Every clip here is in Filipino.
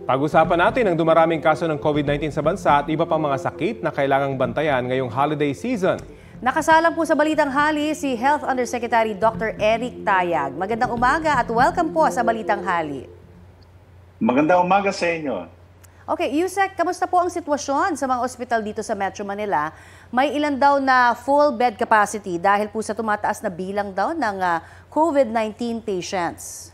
Pag-usapan natin ang dumaraming kaso ng COVID-19 sa bansa at iba pang mga sakit na kailangang bantayan ngayong holiday season. Nakasalang po sa Balitang Hali si Health Undersecretary Dr. Eric Tayag. Magandang umaga at welcome po sa Balitang Hali. Magandang umaga sa inyo. Okay, Yusek, kamusta po ang sitwasyon sa mga ospital dito sa Metro Manila? May ilan daw na full bed capacity dahil po sa tumataas na bilang daw ng COVID-19 patients.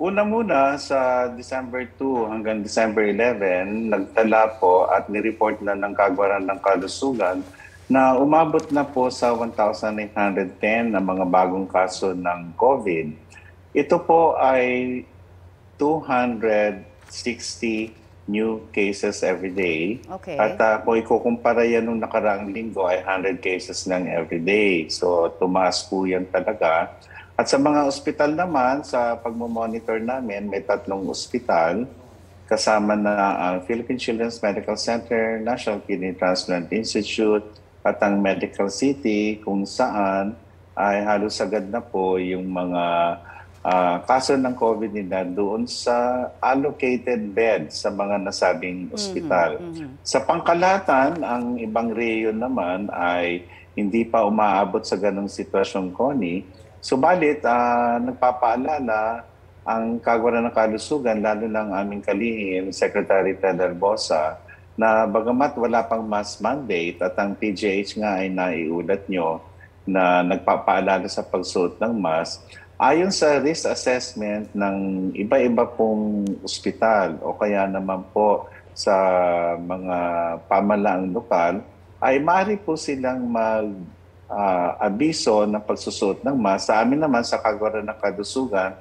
Una muna, sa December 2 hanggang December 11, nagtala po at nireport na ng Kagawaran ng Kalusugan na umabot na po sa 1,810 ang mga bagong kaso ng COVID. Ito po ay 260 new cases every day. Okay. At kung ikukumpara yan nung nakaraang linggo ay 100 cases lang every day. So tumaas po yan talaga. At sa mga ospital naman, sa pagmamonitor namin, may 3 ospital kasama na ang Philippine Children's Medical Center, National Kidney Transplant Institute at ang Medical City kung saan ay halos agad na po yung mga kaso ng COVID nila doon sa allocated bed sa mga nasabing ospital. Sa pangkalahatan, ang ibang rehiyon naman ay hindi pa umaabot sa ganong sitwasyon, Connie. Subalit, nagpapaalala ang Kagawaran ng Kalusugan, lalo ng aming kalihim, Secretary Ted Arbosa, na bagamat wala pang mass mandate at ang PGH nga ay naiulat nyo na nagpapaalala sa pagsuot ng mask, ayon sa risk assessment ng iba-iba pong ospital o kaya naman po sa mga pamalaang lokal, ay maaari po silang mag-abiso ng pagsusuot ng mask. Sa amin naman, sa Kagawaran ng Kalusugan,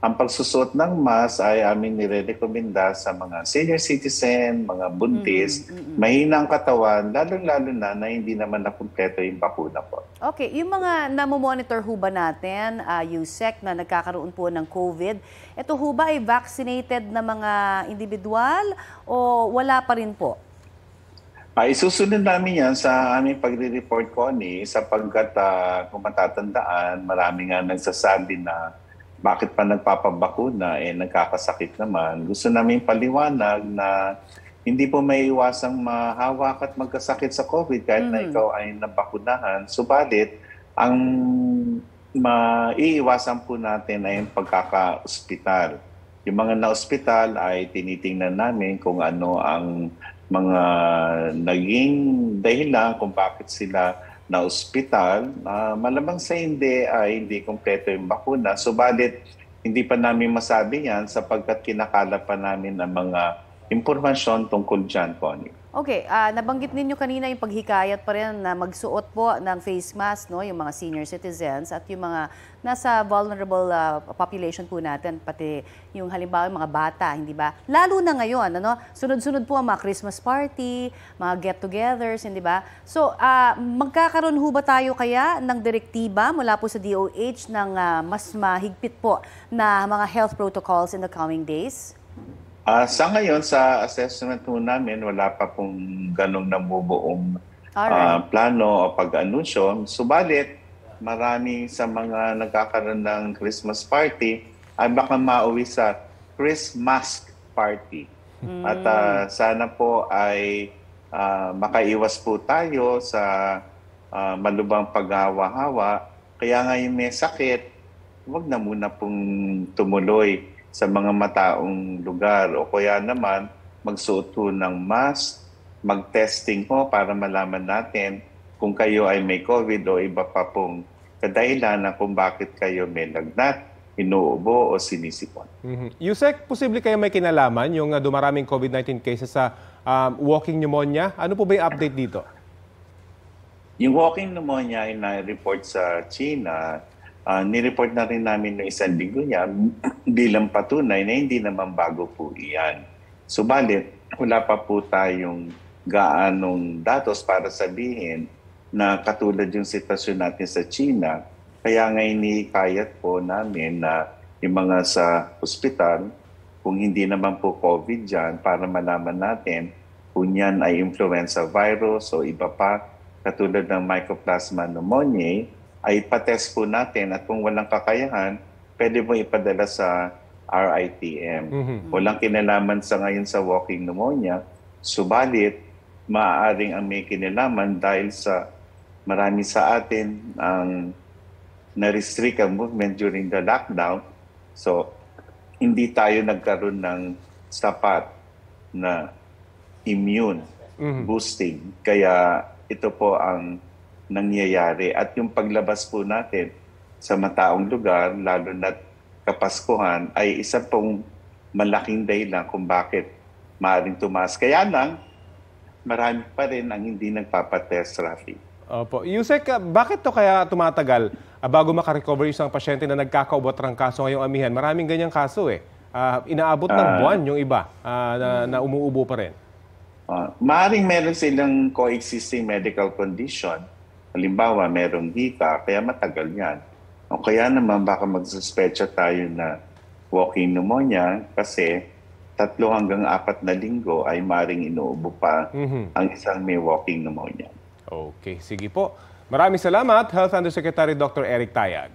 ang pagsusuot ng mask ay aming nire-recommenda sa mga senior citizen, mga buntis, mahina ang katawan, lalo-lalo na hindi naman nakumpleto yung bakuna po. Okay, yung mga namomonitor ho ba natin, Yusek, na nagkakaroon po ng COVID, ito ho ba ay vaccinated na mga individual o wala pa rin po? Isusunod namin yan sa aming pagre-report, Connie, sapagkat kung matatandaan, marami nga nagsasabi na bakit pa nagpapabakuna, nagkakasakit naman. Gusto namin paliwanag na hindi po may iwasang mahawak at magkasakit sa COVID kahit na ikaw ay nabakunahan. Subalit, ang maiiwasan po natin ay ang pagkaka-ospital. Yung mga na-ospital ay tinitingnan namin kung ano ang mga naging dahilan kung bakit sila na ospital, malamang sa hindi ay hindi kompleto yung bakuna. Subalit, hindi pa namin masabi yan sapagkat kinakalap pa namin ang mga impormasyon tungkol dyan, Connie. Okay, nabanggit ninyo kanina yung paghikayat pa rin na magsuot po ng face mask, no? Yung mga senior citizens at yung mga nasa vulnerable population po natin, pati yung halimbawa yung mga bata, hindi ba? Lalo na ngayon, ano? Sunod-sunod po ang mga Christmas party, mga get-togethers, hindi ba? So, magkakaroon ho ba tayo kaya ng direktiba mula po sa DOH ng mas mahigpit po na mga health protocols in the coming days? Sa ngayon, sa assessment po namin, wala pa pong ganong nabubuong plano o pag-anunsyo. Subalit, marami sa mga nagkakaroon ng Christmas party ay baka mauwi sa Christmas party. At sana po ay makaiwas po tayo sa malubang paghawa-hawa. Kaya ngayon may sakit, huwag na muna pong tumuloy sa mga mataong lugar o kaya naman magsuot po ng mask, mag-testing po para malaman natin kung kayo ay may COVID o iba pa pong kadahilanan kung bakit kayo may lagnat, inuubo o sinisipon. Yusek, posible kayo may kinalaman yung dumaraming COVID-19 cases sa walking pneumonia? Ano po ba yung update dito? Yung walking pneumonia ay na-report sa China. Nireport na rin namin noong isang linggo niya bilang patunay na hindi naman bago po iyan. Subalit, wala pa po tayong gaanong datos para sabihin na katulad yung sitwasyon natin sa China. Kaya nga inikayat po namin na yung mga sa ospital, kung hindi naman po COVID dyan, para malaman natin kung yan ay influenza virus o iba pa, katulad ng Mycoplasma pneumoniae, ay patest po natin at kung walang kakayahan, pwede mo ipadala sa RITM. Walang kinalaman sa ngayon sa walking pneumonia, subalit maaaring ang may kinalaman dahil sa marami sa atin ang na-restrict ang movement during the lockdown. So, hindi tayo nagkaroon ng sapat na immune boosting. Kaya ito po ang nangyayari. At yung paglabas po natin sa mataong lugar, lalo na Kapaskuhan, ay isa pong malaking dahilan kung bakit maaaring tumaas. Kaya lang, marami pa rin ang hindi nagpapatest, Rafi. Opo. Yusek, bakit to kaya tumatagal bago makarecover yung isang pasyente na nagkakaubot ng kaso ngayong amihan? Maraming ganyang kaso eh. Inaabot ng buwan yung iba na umuubo pa rin. Maaaring meron silang coexisting medical condition. Halimbawa, merong hika, kaya matagal yan. O kaya naman baka magsuspecha tayo na walking pneumonia kasi 3 hanggang 4 na linggo ay maaaring inuubo pa ang isang may walking pneumonia. Okay, sige po. Maraming salamat, Health Undersecretary Dr. Eric Tayag.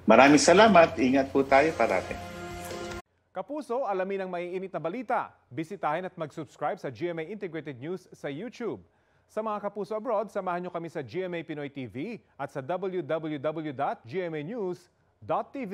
Maraming salamat. Ingat po tayo parati. Kapuso, alamin ang maiinit na balita. Bisitahin at mag-subscribe sa GMA Integrated News sa YouTube. Sa mga kapuso abroad, samahan nyo kami sa GMA Pinoy TV at sa www.gmanews.tv.